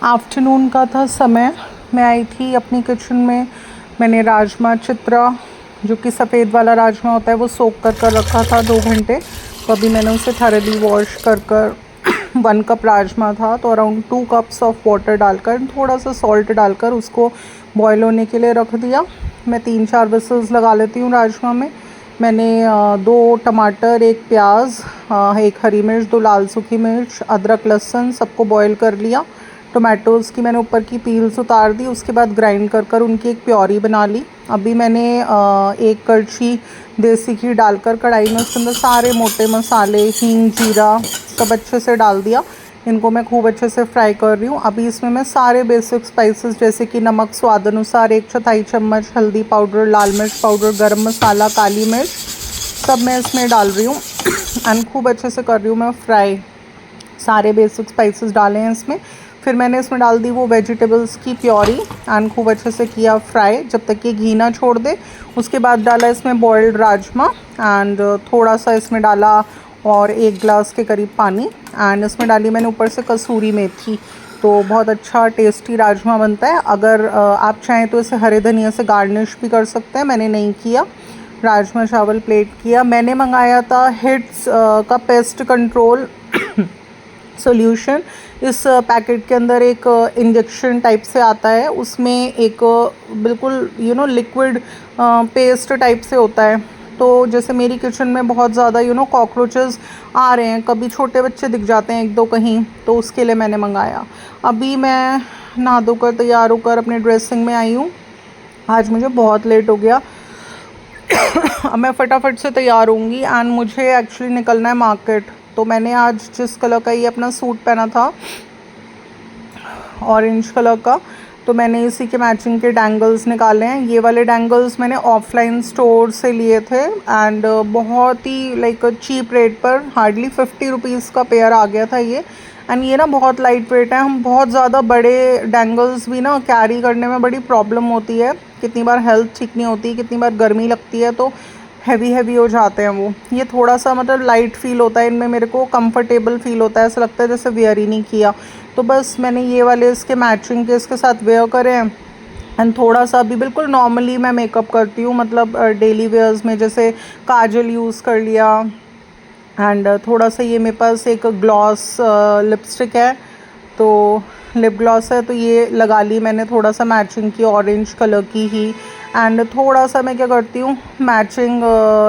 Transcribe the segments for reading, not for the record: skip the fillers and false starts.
Afternoon का था समय। मैं आई थी अपनी किचन में। मैंने राजमा चित्रा, जो कि सफ़ेद वाला राजमा होता है, वो सोख कर रखा था 2 घंटे। तो अभी मैंने उसे थरली वॉश कर 1 कप राजमा था तो अराउंड 2 कप्स ऑफ वाटर डालकर थोड़ा सा सॉल्ट डालकर उसको बॉयल होने के लिए रख दिया। मैं 3-4 विसल्स लगा लेती हूँ राजमा में। मैंने 2 टमाटर, 1 प्याज, 1 हरी मिर्च, 2 लाल सूखी मिर्च, अदरक लहसुन सबको बॉईल कर लिया। टोमेटोज़ की मैंने ऊपर की पील्स उतार दी। उसके बाद ग्राइंड कर उनकी एक प्योरी बना ली। अभी मैंने 1 कड़छी देसी घी डालकर कढ़ाई में उसके अंदर सारे मोटे मसाले, हींग, जीरा सब अच्छे से डाल दिया। इनको मैं खूब अच्छे से फ्राई कर रही हूँ। अभी इसमें मैं सारे बेसिक स्पाइसेस जैसे कि नमक स्वाद अनुसार, 1/4 चम्मच हल्दी पाउडर, लाल मिर्च पाउडर, गरम मसाला, काली मिर्च सब मैं इसमें डाल रही हूँ एंड खूब अच्छे से कर रही हूँ मैं फ्राई। सारे बेसिक स्पाइसेस डाले हैं इसमें। फिर मैंने इसमें डाल दी वो वेजिटेबल्स की प्योरी एंड खूब अच्छे से किया फ्राई जब तक कि घी ना छोड़ दे। उसके बाद डाला इसमें बॉइल्ड राजमा एंड थोड़ा सा इसमें डाला और 1 गिलास के करीब पानी एंड इसमें डाली मैंने ऊपर से कसूरी मेथी। तो बहुत अच्छा टेस्टी राजमा बनता है। अगर आप चाहें तो इसे हरे धनिया से गार्निश भी कर सकते हैं, मैंने नहीं किया। राजमा चावल प्लेट किया। मैंने मंगाया था हिट्स का पेस्ट कंट्रोल सॉल्यूशन। इस पैकेट के अंदर एक इंजेक्शन टाइप से आता है, उसमें एक बिल्कुल लिक्विड पेस्ट टाइप से होता है। तो जैसे मेरी किचन में बहुत ज़्यादा कॉकरोचेस आ रहे हैं, कभी छोटे बच्चे दिख जाते हैं 1-2 कहीं, तो उसके लिए मैंने मंगाया। अभी मैं नहा धोकर तैयार होकर अपने ड्रेसिंग में आई हूँ। आज मुझे बहुत लेट हो गया। अब मैं फटाफट से तैयार होंगी एंड मुझे एक्चुअली निकलना है मार्केट। तो मैंने आज जिस कलर का ये अपना सूट पहना था, ऑरेंज कलर का, तो मैंने इसी के मैचिंग के डैंगल्स निकाले हैं। ये वाले डैंगल्स मैंने ऑफलाइन स्टोर से लिए थे एंड बहुत ही लाइक चीप रेट पर, हार्डली 50 रुपीज़ का पेयर आ गया था ये। एंड ये ना बहुत लाइट वेट है। हम बहुत ज़्यादा बड़े डैंगल्स भी ना कैरी करने में बड़ी प्रॉब्लम होती है। कितनी बार हेल्थ ठीक नहीं होती, कितनी बार गर्मी लगती है तो हैवी हो जाते हैं वो। ये थोड़ा सा मतलब लाइट फील होता है इनमें, मेरे को कंफर्टेबल फील होता है, ऐसा लगता है जैसे वेयर ही नहीं किया। तो बस मैंने ये वाले इसके मैचिंग के इसके साथ वेयर करे हैं एंड थोड़ा सा अभी बिल्कुल नॉर्मली मैं मेकअप करती हूँ, मतलब डेली वेयर्स में जैसे काजल यूज़ कर लिया एंड थोड़ा सा ये मेरे पास एक ग्लॉस लिपस्टिक है, तो लिप ग्लॉस है तो ये लगा ली मैंने थोड़ा सा मैचिंग की ऑरेंज कलर की ही। एंड थोड़ा सा मैं क्या करती हूँ मैचिंग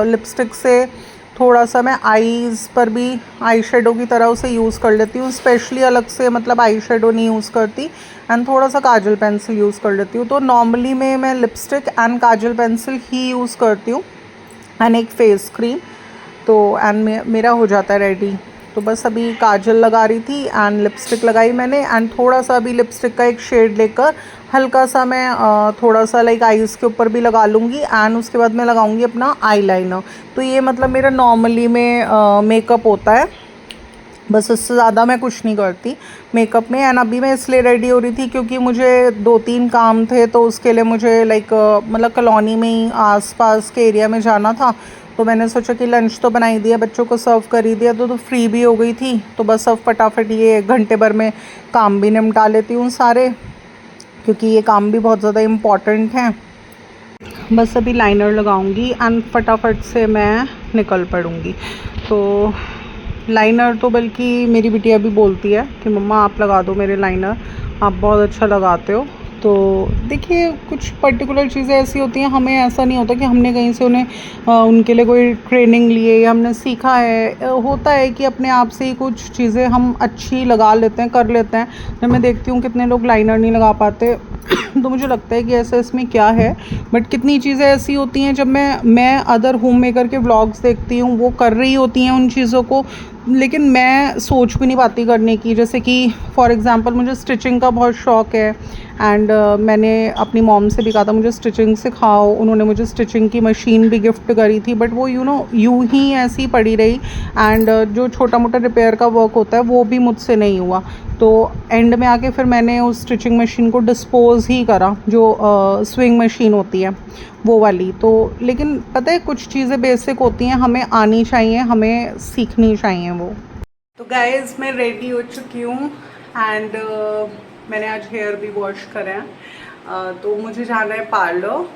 लिपस्टिक से थोड़ा सा मैं आईज़ पर भी आई शेडो की तरह उसे यूज़ कर लेती हूँ। स्पेशली अलग से मतलब आई शेडो नहीं यूज़ करती एंड थोड़ा सा काजल पेंसिल यूज़ कर लेती हूँ। तो नॉर्मली में मैं lipstick and Kajal pencil he use करती हूँ एंड एक फेस क्रीम, तो एंड मेरा हो जाता है रेडी। तो बस अभी काजल लगा रही थी एंड लिपस्टिक लगाई मैंने एंड थोड़ा सा अभी लिपस्टिक का एक शेड लेकर हल्का सा मैं थोड़ा सा लाइक आईज़ के ऊपर भी लगा लूँगी एंड उसके बाद मैं लगाऊंगी अपना आईलाइनर। तो ये मतलब मेरा नॉर्मली में मेकअप होता है, बस इससे ज़्यादा मैं कुछ नहीं करती मेकअप में। एंड अभी मैं इसलिए रेडी हो रही थी क्योंकि मुझे 2-3 काम थे, तो उसके लिए मुझे लाइक मतलब कॉलोनी में ही आसपास के एरिया में जाना था। तो मैंने सोचा कि लंच तो बना ही दिया, बच्चों को सर्व कर ही दिया, तो फ्री भी हो गई थी। तो बस अब फटाफट ये 1 घंटे भर में काम भी निपटा लेती हूँ सारे, क्योंकि ये काम भी बहुत ज़्यादा इम्पॉर्टेंट हैं। बस अभी लाइनर लगाऊंगी एंड फटाफट से मैं निकल पड़ूंगी। तो लाइनर तो बल्कि मेरी बिटिया भी बोलती है कि मम्मा आप लगा दो मेरे लाइनर, आप बहुत अच्छा लगाते हो। तो देखिए कुछ पर्टिकुलर चीज़ें ऐसी होती हैं, हमें ऐसा नहीं होता कि हमने कहीं से उन्हें उनके लिए कोई ट्रेनिंग लिए या हमने सीखा है। होता है कि अपने आप से ही कुछ चीज़ें हम अच्छी लगा लेते हैं, कर लेते हैं। जब मैं देखती हूँ कितने लोग लाइनर नहीं लगा पाते तो मुझे लगता है कि ऐसा इसमें क्या है। बट कितनी चीज़ें ऐसी होती हैं, जब मैं अदर होम मेकर के व्लॉग्स देखती हूँ, वो कर रही होती हैं उन चीज़ों को, लेकिन मैं सोच भी नहीं पाती करने की। जैसे कि फॉर एग्ज़ाम्पल मुझे स्टिचिंग का बहुत शौक़ है एंड मैंने अपनी मॉम से भी कहा था मुझे स्टिचिंग सिखाओ, उन्होंने मुझे स्टिचिंग की मशीन भी गिफ्ट करी थी, बट वो यूँ ही ऐसी पड़ी रही एंड जो छोटा मोटा रिपेयर का वर्क होता है वो भी मुझसे नहीं हुआ। तो एंड में आके फिर मैंने उस स्टिचिंग मशीन को डिस्पोज़ ही करा, जो स्विंग मशीन होती है वो वाली। तो लेकिन पता है कुछ चीज़ें बेसिक होती हैं, हमें आनी चाहिए, हमें सीखनी चाहिए वो। तो गाइस मैं रेडी हो चुकी हूँ एंड मैंने आज हेयर भी वॉश करे हैं। तो मुझे जाना है पार्लर।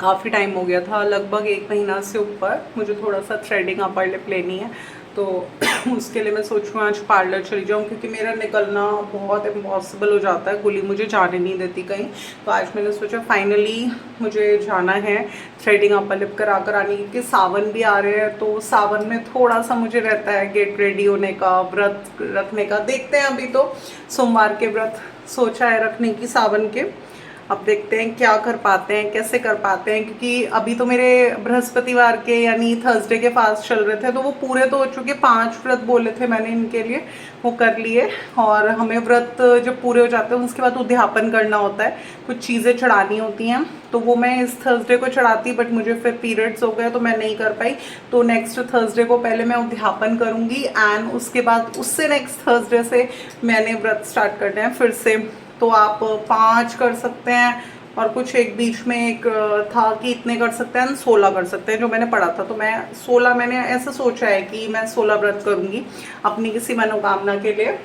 काफ़ी टाइम हो गया था, लगभग 1 महीना से ऊपर। मुझे थोड़ा सा थ्रेडिंग अपर लिप लेनी है, तो उसके लिए मैं सोच रही हूँ आज पार्लर चली जाऊँ, क्योंकि मेरा निकलना बहुत इम्पॉसिबल हो जाता है, गुली मुझे जाने नहीं देती कहीं। तो आज मैंने सोचा फाइनली मुझे जाना है थ्रेडिंग अपर लिप करा कर आने, क्योंकि सावन भी आ रहे हैं। तो सावन में थोड़ा सा मुझे रहता है गेट रेडी होने का, व्रत रखने का। देखते हैं, अभी तो सोमवार के व्रत सोचा है रखने की सावन के। अब देखते हैं क्या कर पाते हैं, कैसे कर पाते हैं, क्योंकि अभी तो मेरे बृहस्पतिवार के यानी थर्सडे के फास्ट चल रहे थे, तो वो पूरे तो हो चुके। 5 व्रत बोले थे मैंने इनके लिए, वो कर लिए। और हमें व्रत जब पूरे हो जाते हैं उसके बाद उद्यापन करना होता है, कुछ चीज़ें चढ़ानी होती हैं। तो वो मैं इस थर्सडे को चढ़ाती, बट मुझे फिर पीरियड्स हो गए तो मैं नहीं कर पाई। तो नेक्स्ट थर्सडे को पहले मैं उद्यापन करूँगी, एंड उसके बाद उससे नेक्स्ट थर्सडे से मैंने व्रत स्टार्ट करना है फिर से। तो आप 5 कर सकते हैं, और कुछ एक बीच में एक था कि इतने कर सकते हैं, 16 कर सकते हैं जो मैंने पढ़ा था। तो मैं 16, मैंने ऐसा सोचा है कि मैं 16 व्रत करूँगी अपनी किसी मनोकामना के लिए,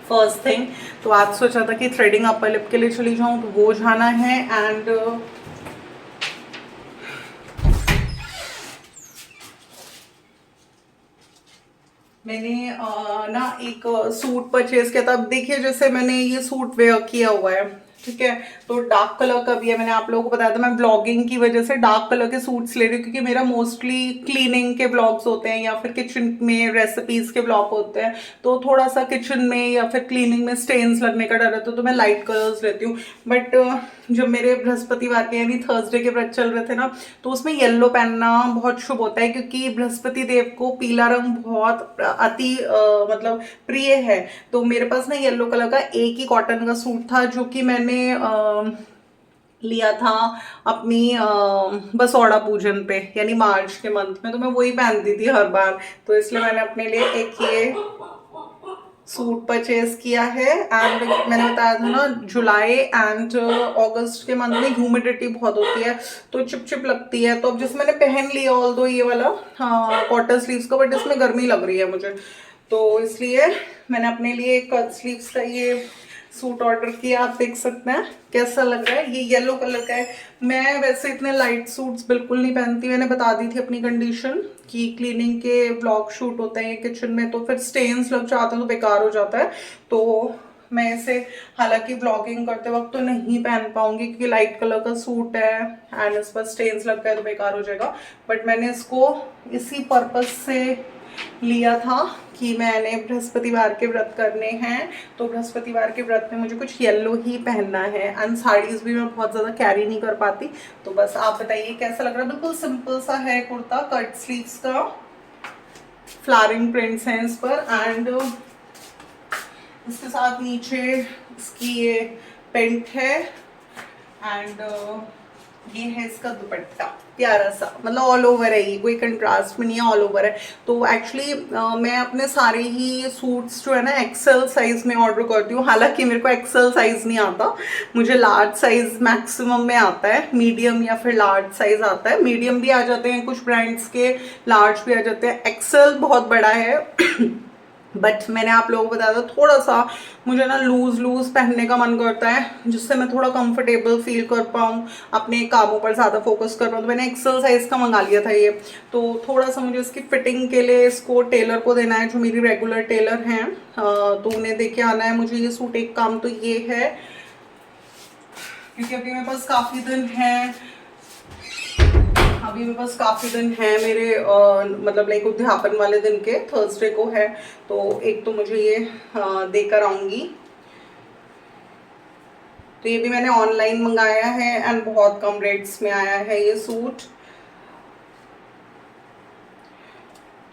फर्स्ट थिंग। तो आज सोचा था कि थ्रेडिंग अपर लिप के लिए चली जाऊँ, तो वो जाना है। एंड मैंने ना एक सूट परचेज किया था। अब देखिए, जैसे मैंने ये सूट वेयर किया हुआ है, ठीक है, तो डार्क कलर का भी है। मैंने आप लोगों को बताया था मैं ब्लॉगिंग की वजह से डार्क कलर के सूट्स ले रही हूँ, क्योंकि मेरा मोस्टली क्लीनिंग के ब्लॉग्स होते हैं या फिर किचन में रेसिपीज के ब्लॉग होते हैं। तो थोड़ा सा किचन में या फिर क्लीनिंग में स्टेन्स लगने का डर रहता है, तो मैं लाइट कलर्स लेती हूँ। बट जब मेरे बृहस्पतिवार के यानी थर्सडे के व्रत चल रहे थे ना, तो उसमें येलो पहनना बहुत शुभ होता है, क्योंकि बृहस्पति देव को पीला रंग बहुत अति मतलब प्रिय है। तो मेरे पास ना येलो कलर का एक ही कॉटन का सूट था, जो कि मैंने लिया था अपनी बसौड़ा पूजन पे, यानी मार्च के मंथ में। तो मैं वही पहनती थी हर बार, तो इसलिए मैंने अपने लिए एक ये सूट परचेज किया है। एंड मैंने बताया था ना, जुलाई एंड अगस्त के मंथ में ह्यूमिडिटी बहुत होती है, तो चिप लगती है। तो अब जैसे मैंने पहन लिया ऑल दो ये वाला कॉटन स्लीव्स का, बट इसमें गर्मी लग रही है मुझे, तो इसलिए मैंने अपने लिए कट स्लीव्स का ये सूट ऑर्डर किया। आप देख सकते हैं कैसा लग रहा है, ये येलो कलर का है। मैं वैसे इतने लाइट सूट्स बिल्कुल नहीं पहनती, मैंने बता दी थी अपनी कंडीशन कि क्लीनिंग के ब्लॉग शूट होते हैं किचन में, तो फिर स्टेन्स लग जाते हैं तो बेकार हो जाता है। तो मैं इसे हालांकि ब्लॉगिंग करते वक्त तो नहीं पहन पाऊंगी, क्योंकि लाइट कलर का सूट है एंड इस पर स्टेन्स लग गए तो बेकार हो जाएगा। बट मैंने इसको इसी पर्पज से लिया था कि मैंने बृहस्पतिवार के व्रत करने हैं, तो बृहस्पतिवार के व्रत में मुझे कुछ येलो ही पहनना है। एंड साड़ीज भी मैं बहुत ज़्यादा कैरी नहीं कर पाती। तो बस आप बताइए कैसा लग रहा है। बिल्कुल सिंपल सा है कुर्ता, कट स्लीव्स का, फ्लावरिंग प्रिंट्स हैं इस पर। एंड इसके साथ नीचे इसकी ये पेंट है, एंड ये है इसका दुपट्टा प्यारा सा, मतलब ऑल ओवर है, ये कोई कंट्रास्ट में नहीं है, ऑल ओवर है। तो एक्चुअली मैं अपने सारे ही सूट्स जो है ना एक्सेल साइज में ऑर्डर करती हूँ। हालांकि मेरे को एक्सेल साइज नहीं आता, मुझे लार्ज साइज मैक्सिमम में आता है, मीडियम या फिर लार्ज साइज आता है। मीडियम भी आ जाते हैं कुछ ब्रांड्स के, लार्ज भी आ जाते हैं, एक्सेल बहुत बड़ा है। बट मैंने आप लोगों को बताया था थोड़ा सा मुझे ना लूज पहनने का मन करता है, जिससे मैं थोड़ा कंफर्टेबल फील कर पाऊँ, अपने कामों पर ज़्यादा फोकस कर पाऊँ। तो मैंने एक्सेल साइज का मंगा लिया था ये। तो थोड़ा सा मुझे इसकी फिटिंग के लिए इसको टेलर को देना है, जो मेरी रेगुलर टेलर हैं, तो उन्हें दे के आना है मुझे ये सूट। एक काम तो ये है, क्योंकि अभी मेरे पास काफ़ी दिन है, मेरे मतलब लाइक उद्यापन वाले दिन के थर्सडे को है। तो एक तो मुझे ये देकर आऊंगी। तो ये भी मैंने ऑनलाइन मंगाया है एंड बहुत कम रेट्स में आया है ये सूट।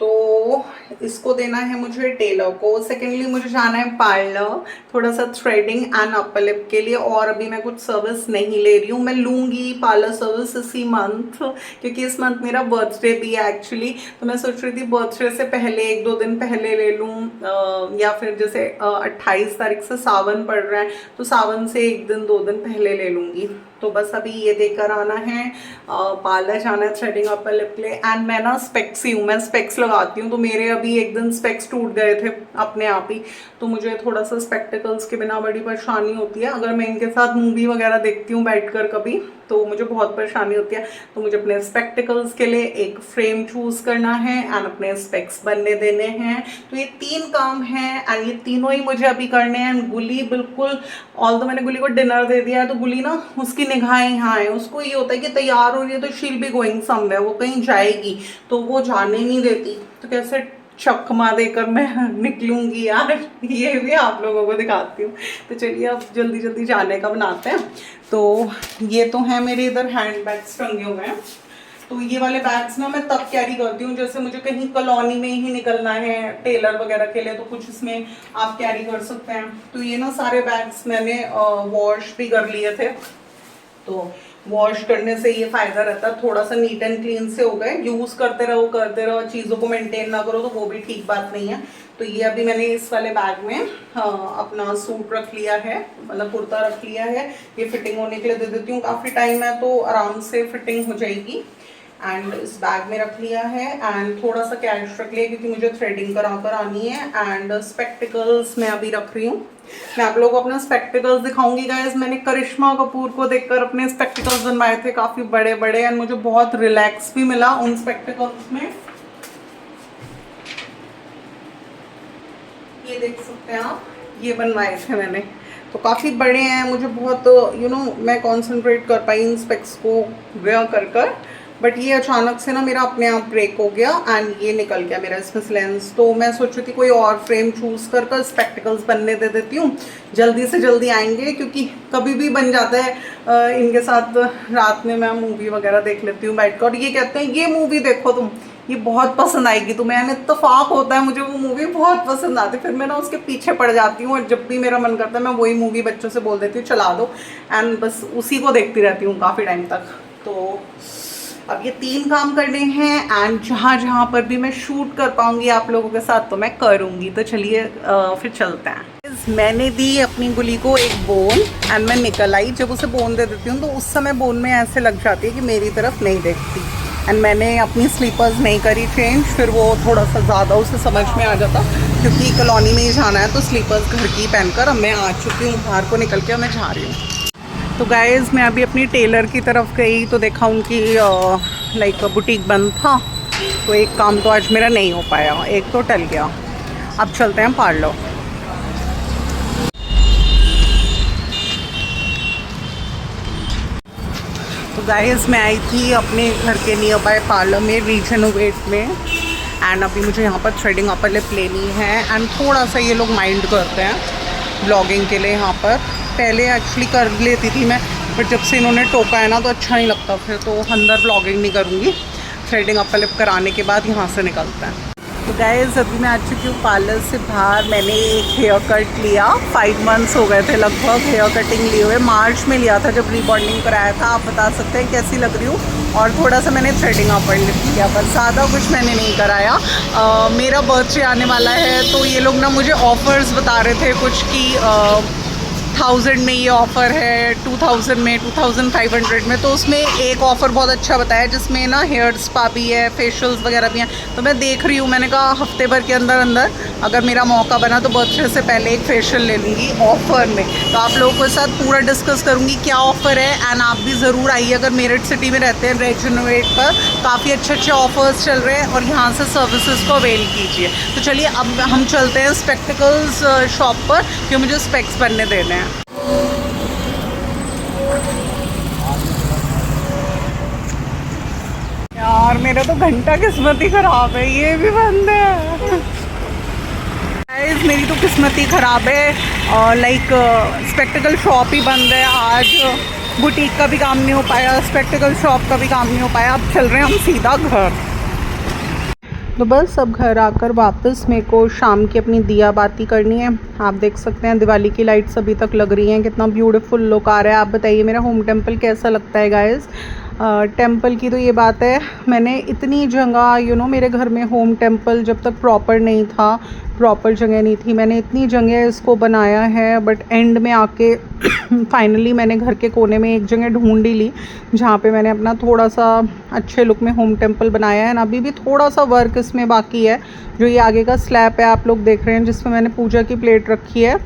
तो इसको देना है मुझे टेलर को। सेकेंडली मुझे जाना है पार्लर, थोड़ा सा थ्रेडिंग एंड अपर लिप के लिए। और अभी मैं कुछ सर्विस नहीं ले रही हूँ, मैं लूँगी पार्लर सर्विस इसी मंथ, क्योंकि इस मंथ मेरा बर्थडे भी है एक्चुअली। तो मैं सोच रही थी बर्थडे से पहले 1-2 दिन पहले ले लूँ, या फिर जैसे 28 तारीख से सावन पड़ रहा है, तो सावन से 1 दिन 2 दिन पहले ले लूँगी। तो बस अभी ये देकर आना है, पार्लर जाना है, थ्रेडिंग अपर लिप के लिए। एंड मैं ना स्पेक्स ही हूँ, मैं स्पेक्स लगाती हूँ, तो मेरे अभी एक दिन स्पेक्स टूट गए थे अपने आप ही, तो मुझे थोड़ा सा स्पेक्टिकल्स के बिना बड़ी परेशानी होती है। अगर मैं इनके साथ मूवी वगैरह देखती हूँ बैठकर कभी, तो मुझे बहुत परेशानी होती है। तो मुझे अपने स्पेक्टिकल्स के लिए एक फ्रेम चूज करना है एंड अपने स्पेक्स बनने देने हैं। तो ये 3 काम हैं एंड ये तीनों ही मुझे अभी करने हैं। एंड गुली बिल्कुल, ऑल तो मैंने गुली को डिनर दे दिया है, तो गुली ना उसकी निगाहें यहाँ है, उसको ये होता है कि तैयार हो रही है तो शील बी गोइंग समवेयर, वो कहीं जाएगी, तो वो जाने नहीं देती। तो कैसे चकमा देकर मैं निकलूंगी यार, ये भी आप लोगों को दिखाती हूँ। तो चलिए अब जल्दी जल्दी जाने का बनाते हैं। तो ये तो है मेरे इधर हैंड बैग्स टंगे हुए हैं। तो ये वाले बैग्स ना मैं तब कैरी करती हूँ जैसे मुझे कहीं कॉलोनी में ही निकलना है टेलर वगैरह के लिए, तो कुछ इसमें आप कैरी कर सकते हैं। तो ये ना सारे बैग्स मैंने वॉश भी कर लिए थे, तो वॉश करने से ये फायदा रहता है, थोड़ा सा नीट एंड क्लीन से हो गए। यूज करते रहो, चीज़ों को मेंटेन ना करो तो वो भी ठीक बात नहीं है। तो ये अभी मैंने इस वाले बैग में अपना सूट रख लिया है, मतलब कुर्ता रख लिया है। ये फिटिंग होने के लिए दे देती हूँ, काफ़ी टाइम है तो आराम से फिटिंग हो जाएगी। एंड इस बैग में रख लिया है एंड थोड़ा सा कैश रख लिया क्योंकि मुझे थ्रेडिंग करा कर आनी है। एंड स्पेक्टिकल्स मैं अभी रख रही हूँ। मैं आप लोगों को अपना स्पेक्टिकल्स दिखाऊंगी गाइस। मैंने करिश्मा कपूर को देखकर अपने स्पेक्टिकल्स बनवाए थे, काफ़ी बड़े बड़े, एंड मुझे बहुत रिलैक्स भी मिला उन स्पेक्टिकल्स में। ये देख सकते हैं आप, ये बनवाए थे मैंने, तो काफ़ी बड़े हैं। मुझे बहुत मैं कॉन्सेंट्रेट कर पाई इन स्पेक्स को वेयर कर बट ये अचानक से ना मेरा अपने आप ब्रेक हो गया एंड ये निकल गया मेरा इसमें से लेंस। तो मैं सोच रही थी कोई और फ्रेम चूज़ कर स्पेक्टिकल्स बनने दे देती हूँ, जल्दी से जल्दी आएंगे, क्योंकि कभी भी बन जाता है। इनके साथ रात में मैं मूवी वगैरह देख लेती हूँ बैठ कर, और ये कहते हैं ये मूवी देखो तुम, ये बहुत पसंद आएगी। तो मैंने इत्तेफाक होता है, मुझे वो मूवी बहुत पसंद आती है, फिर मैं ना उसके पीछे पड़ जाती हूँ, और जब भी मेरा मन करता है मैं वही मूवी बच्चों से बोल देती हूँ चला दो, एंड बस उसी को देखती रहती हूँ काफ़ी टाइम तक। तो अब ये 3 काम करने हैं एंड जहाँ जहाँ पर भी मैं शूट कर पाऊँगी आप लोगों के साथ तो मैं करूँगी। तो चलिए फिर चलते हैं। मैंने दी अपनी गुली को एक बोन एंड मैं निकल आई। जब उसे बोन दे देती हूँ तो उस समय बोन में ऐसे लग जाती है कि मेरी तरफ नहीं देखती। एंड मैंने अपनी स्लीपर्स नहीं करी चेंज, फिर वो थोड़ा सा ज़्यादा उसे समझ में आ जाता, क्योंकि कॉलोनी में ही जाना है तो स्लीपर्स घर की पहनकर अब मैं आ चुकी हूँ बाहर को निकल के, मैं जा रही हूँ। तो गाइज़ मैं अभी अपनी टेलर की तरफ गई तो देखा उनकी लाइक बुटीक बंद था, तो एक काम तो आज मेरा नहीं हो पाया, एक तो टल गया। अब चलते हैं पार्लर। तो गाइज़ मैं आई थी अपने घर के नियर बाय पार्लर में, रीजनोवेट में, एंड अभी मुझे यहाँ पर थ्रेडिंग अपर लिप लेनी है। एंड थोड़ा सा ये लोग माइंड करते हैं ब्लॉगिंग के लिए यहाँ पर, पहले एक्चुअली कर लेती थी मैं, बट जब से इन्होंने टोका है ना तो अच्छा नहीं लगता, फिर तो अंदर ब्लॉगिंग नहीं करूँगी। थ्रेडिंग अपर लिप कराने के बाद यहाँ से निकलता है। तो गाइस अभी मैं आ चुकी हूँ पार्लर से बाहर। मैंने एक हेयर कट लिया, 5 मंथ्स हो गए थे लगभग हेयर कटिंग लिए हुए। मार्च में लिया था जब रीबॉन्डिंग कराया था। आप बता सकते हैं कैसी लग रही हूँ। और थोड़ा सा मैंने थ्रेडिंग अपर लिप किया, पर ज़्यादा कुछ मैंने नहीं कराया। मेरा बर्थडे आने वाला है तो ये लोग ना मुझे ऑफ़र्स बता रहे थे कुछ की 1000 में ये ऑफ़र है, 2000 में, 2500 में। तो उसमें एक ऑफ़र बहुत अच्छा बताया जिसमें ना हेयर स्पा भी है, फेशियल्स वगैरह भी हैं। तो मैं देख रही हूँ, मैंने कहा हफ्ते भर के अंदर अंदर अगर मेरा मौका बना तो बर्थडे से पहले एक फेशियल ले लूँगी ऑफ़र में। तो आप लोगों के साथ पूरा डिस्कस करूँगी क्या ऑफ़र है। एंड आप भी ज़रूर आइए, अगर मेरठ सिटी में रहते हैं रीजनोवेट पर काफ़ी अच्छे ऑफ़र्स चल रहे हैं और यहाँ से सर्विसेज को अवेल कीजिए। तो चलिए अब हम चलते हैं स्पेक्टिकल्स शॉप पर, क्योंकि मुझे स्पेक्स बनने देने हैं। यार मेरा तो घंटा किस्मत ही खराब है, ये भी बंद है। गाइस मेरी तो किस्मत ही ख़राब है, और लाइक स्पेक्टिकल शॉप ही बंद है आज। बुटीक का भी काम नहीं हो पाया, स्पेक्टिकल शॉप का भी काम नहीं हो पाया। अब चल रहे हैं हम सीधा घर। तो बस अब घर आकर वापस मेरे को शाम की अपनी दिया बाती करनी है। आप देख सकते हैं दिवाली की लाइट्स अभी तक लग रही हैं, कितना ब्यूटीफुल लुक आ रहा है। आप बताइए मेरा होम टेम्पल कैसा लगता है गाइस। टेंपल की तो ये बात है, मैंने इतनी जगह मेरे घर में होम टेंपल जब तक प्रॉपर नहीं था, प्रॉपर जगह नहीं थी, मैंने इतनी जगह इसको बनाया है, बट एंड में आके फाइनली मैंने घर के कोने में एक जगह ढूंढ ही ली जहाँ पे मैंने अपना थोड़ा सा अच्छे लुक में होम टेंपल बनाया है। ना अभी भी थोड़ा सा वर्क इसमें बाकी है। जो ये आगे का स्लैब है आप लोग देख रहे हैं जिसमें मैंने पूजा की प्लेट रखी है,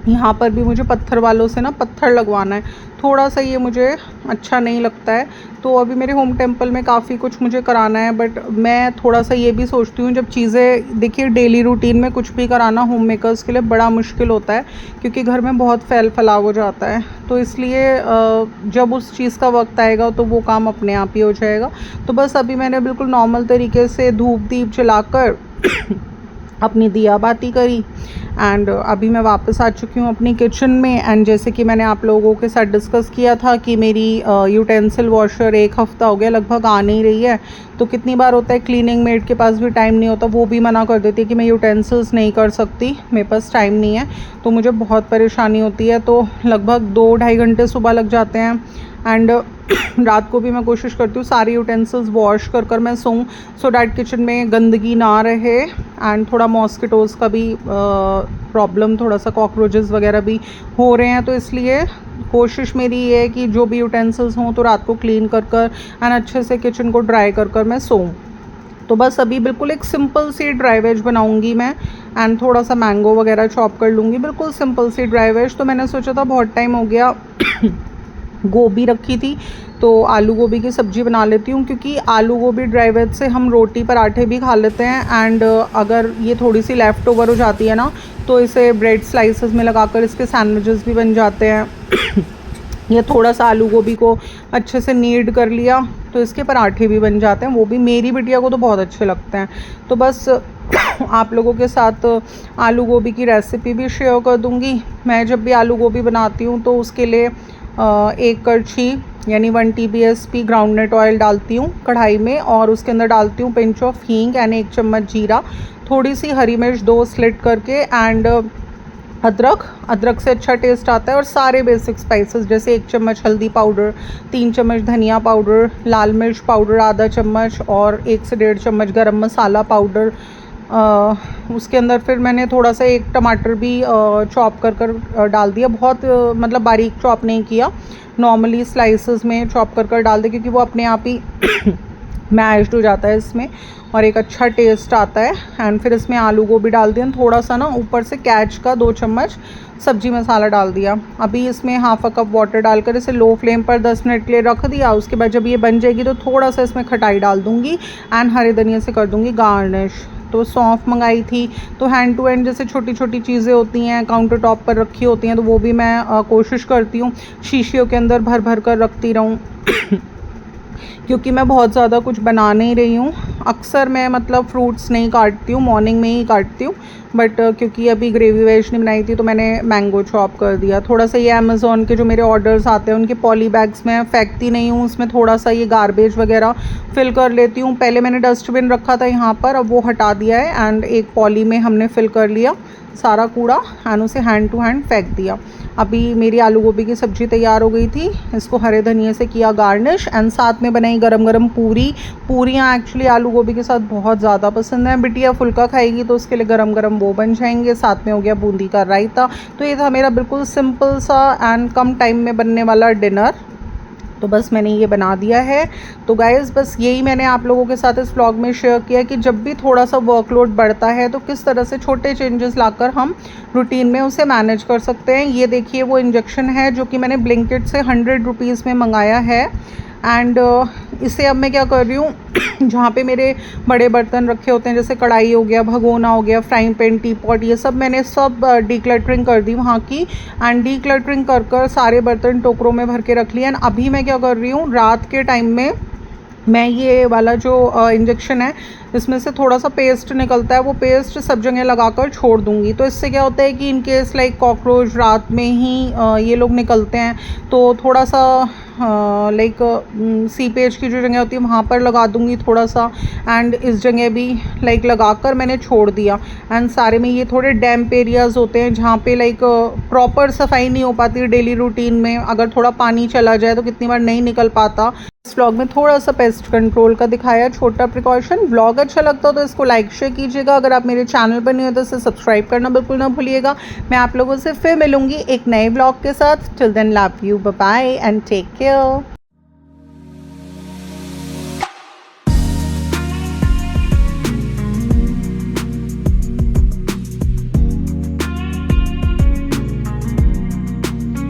यहाँ पर भी मुझे पत्थर वालों से ना पत्थर लगवाना है। थोड़ा सा ये मुझे अच्छा नहीं लगता है, तो अभी मेरे होम टेंपल में काफ़ी कुछ मुझे कराना है। बट मैं थोड़ा सा ये भी सोचती हूँ, जब चीज़ें देखिए डेली रूटीन में कुछ भी कराना होम मेकर्स के लिए बड़ा मुश्किल होता है, क्योंकि घर में बहुत फैल फैलाव हो जाता है। तो इसलिए जब उस चीज़ का वक्त आएगा तो वो काम अपने आप ही हो जाएगा। तो बस अभी मैंने बिल्कुल नॉर्मल तरीके से धूप दीप जलाकर अपनी दिया बाती करी, एंड अभी मैं वापस आ चुकी हूँ अपनी किचन में। एंड जैसे कि मैंने आप लोगों के साथ डिस्कस किया था कि मेरी यूटेंसिल वॉशर 1 हफ़्ता हो गया लगभग आ नहीं रही है। तो कितनी बार होता है क्लीनिंग मेड के पास भी टाइम नहीं होता, वो भी मना कर देती है कि मैं यूटेंसिल्स नहीं कर सकती, मेरे पास टाइम नहीं है। तो मुझे बहुत परेशानी होती है, तो लगभग 2-2.5 घंटे सुबह लग जाते हैं। एंड रात को भी मैं कोशिश करती हूँ सारी यूटेंसिल्स वॉश कर मैं सोऊं, सो डैट किचन में गंदगी ना रहे। एंड थोड़ा मॉस्किटोज़ का भी प्रॉब्लम, थोड़ा सा कॉकरोचेस वगैरह भी हो रहे हैं, तो इसलिए कोशिश मेरी ये है कि जो भी यूटेंसिल्स हों तो रात को क्लीन कर एंड अच्छे से किचन को ड्राई कर मैं सोऊं। तो बस अभी बिल्कुल एक सिंपल सी ड्राई वेज बनाऊंगी मैं, एंड थोड़ा सा मैंगो वगैरह चॉप कर लूँगी, बिल्कुल सिंपल सी ड्राई वेज। तो मैंने सोचा था बहुत टाइम हो गया गोभी रखी थी, तो आलू गोभी की सब्ज़ी बना लेती हूँ, क्योंकि आलू गोभी ड्राई वेज से हम रोटी पराठे भी खा लेते हैं। एंड अगर ये थोड़ी सी लेफ़्ट ओवर हो जाती है ना, तो इसे ब्रेड स्लाइसेस में लगाकर इसके सैंडविचेस भी बन जाते हैं। ये थोड़ा सा आलू गोभी को अच्छे से नीड कर लिया तो इसके पराठे भी बन जाते हैं, वो भी मेरी बिटिया को तो बहुत अच्छे लगते हैं। तो बस आप लोगों के साथ आलू गोभी की रेसिपी भी शेयर कर दूँगी। मैं जब भी आलू गोभी बनाती हूँ तो उसके लिए 1 कड़छी यानी 1 TBSP ग्राउंडनट ऑयल डालती हूँ कढ़ाई में, और उसके अंदर डालती हूँ पिंच ऑफ हींग एंड 1 चम्मच जीरा, थोड़ी सी हरी मिर्च 2 स्लिट करके, एंड अदरक से अच्छा टेस्ट आता है, और सारे बेसिक स्पाइसेस जैसे 1 चम्मच हल्दी पाउडर, 3 चम्मच धनिया पाउडर, लाल मिर्च पाउडर आधा चम्मच, और 1 से 1.5 चम्मच गरम मसाला पाउडर। उसके अंदर फिर मैंने थोड़ा सा 1 टमाटर भी चॉप कर डाल दिया, बहुत मतलब बारीक चॉप नहीं किया, नॉर्मली स्लाइसेस में चॉप कर डाल दिया, क्योंकि वो अपने आप ही मैश्ड हो जाता है इसमें और एक अच्छा टेस्ट आता है। एंड फिर इसमें आलू गोभी डाल दिया, थोड़ा सा ना ऊपर से कैच का 2 चम्मच सब्जी मसाला डाल दिया। अभी इसमें ½ कप वाटर डालकर इसे लो फ्लेम पर 10 मिनट के लिए रख दिया। उसके बाद जब ये बन जाएगी तो थोड़ा सा इसमें खटाई डाल दूँगी एंड हरे धनिया से कर दूँगी गार्निश। तो सौंफ मंगाई थी, तो हैंड टू हैंड जैसे छोटी छोटी चीज़ें होती हैं काउंटर टॉप पर रखी होती हैं, तो वो भी मैं कोशिश करती हूँ शीशियों के अंदर भर भर कर रखती रहूँ। क्योंकि मैं बहुत ज़्यादा कुछ बना नहीं रही हूँ। अक्सर मैं मतलब फ्रूट्स नहीं काटती हूँ, मॉर्निंग में ही काटती हूँ, बट क्योंकि अभी ग्रेवी वेज नहीं बनाई थी तो मैंने मैंगो चॉप कर दिया। थोड़ा सा ये अमेज़ॉन के जो मेरे ऑर्डर्स आते हैं उनके पॉली बैग्स में फेंकती नहीं हूँ, उसमें थोड़ा सा ये गार्बेज वगैरह फिल कर लेती हूँ। पहले मैंने डस्टबिन रखा था यहाँ पर, अब वो हटा दिया है एंड एक पॉली में हमने फिल कर लिया सारा कूड़ा एंड उसे हैंड टू हैंड फेंक दिया। अभी मेरी आलू गोभी की सब्ज़ी तैयार हो गई थी, इसको हरे धनिए से किया गार्निश एंड साथ में बनाई गरम गरम पूरियाँ एक्चुअली आलू गोभी के साथ बहुत ज़्यादा पसंद है। बिटिया फुल्का खाएगी तो उसके लिए गरम गरम वो बन जाएंगे। साथ में हो गया बूंदी का रायता। तो ये था मेरा बिल्कुल सिंपल सा एंड कम टाइम में बनने वाला डिनर। तो बस मैंने ये बना दिया है। तो गाइज़ बस यही मैंने आप लोगों के साथ इस व्लॉग में शेयर किया कि जब भी थोड़ा सा वर्कलोड बढ़ता है तो किस तरह से छोटे चेंजेस लाकर हम रूटीन में उसे मैनेज कर सकते हैं। ये देखिए वो इंजेक्शन है जो कि मैंने ब्लिंकिट से 100 रुपीज़ में मंगाया है एंड इसे अब मैं क्या कर रही हूँ जहाँ पे मेरे बड़े बर्तन रखे होते हैं जैसे कढ़ाई हो गया, भगोना हो गया, फ्राइंग पैन, टी पॉट, ये सब मैंने सब डीक्लटरिंग कर दी वहाँ की एंड डीक्लटरिंग कर सारे बर्तन टोकरों में भर के रख लिया। एंड अभी मैं क्या कर रही हूँ, रात के टाइम में मैं ये वाला जो इंजेक्शन है इसमें से थोड़ा सा पेस्ट निकलता है, वो पेस्ट सब जगह लगाकर छोड़ दूँगी। तो इससे क्या होता है कि इन केस लाइक कॉकरोच रात में ही ये लोग निकलते हैं तो थोड़ा सा लाइक सीपेज की जो जगह होती है वहाँ पर लगा दूँगी थोड़ा सा एंड इस जगह भी लाइक लगाकर मैंने छोड़ दिया। एंड सारे में ये थोड़े डैम्प एरियाज़ होते हैं जहाँ पे लाइक प्रॉपर सफाई नहीं हो पाती डेली रूटीन में, अगर थोड़ा पानी चला जाए तो कितनी बार नहीं निकल पाता। इस व्लॉग में थोड़ा सा पेस्ट कंट्रोल का दिखाया, छोटा प्रिकॉशन। व्लॉग अच्छा लगता हो तो इसको लाइक शेयर कीजिएगा। अगर आप मेरे चैनल पर नहीं हो तो इसे सब्सक्राइब करना बिल्कुल ना भूलिएगा। मैं आप लोगों से फिर मिलूंगी एक नए व्लॉग के साथ। Till then love you, bye bye and take care.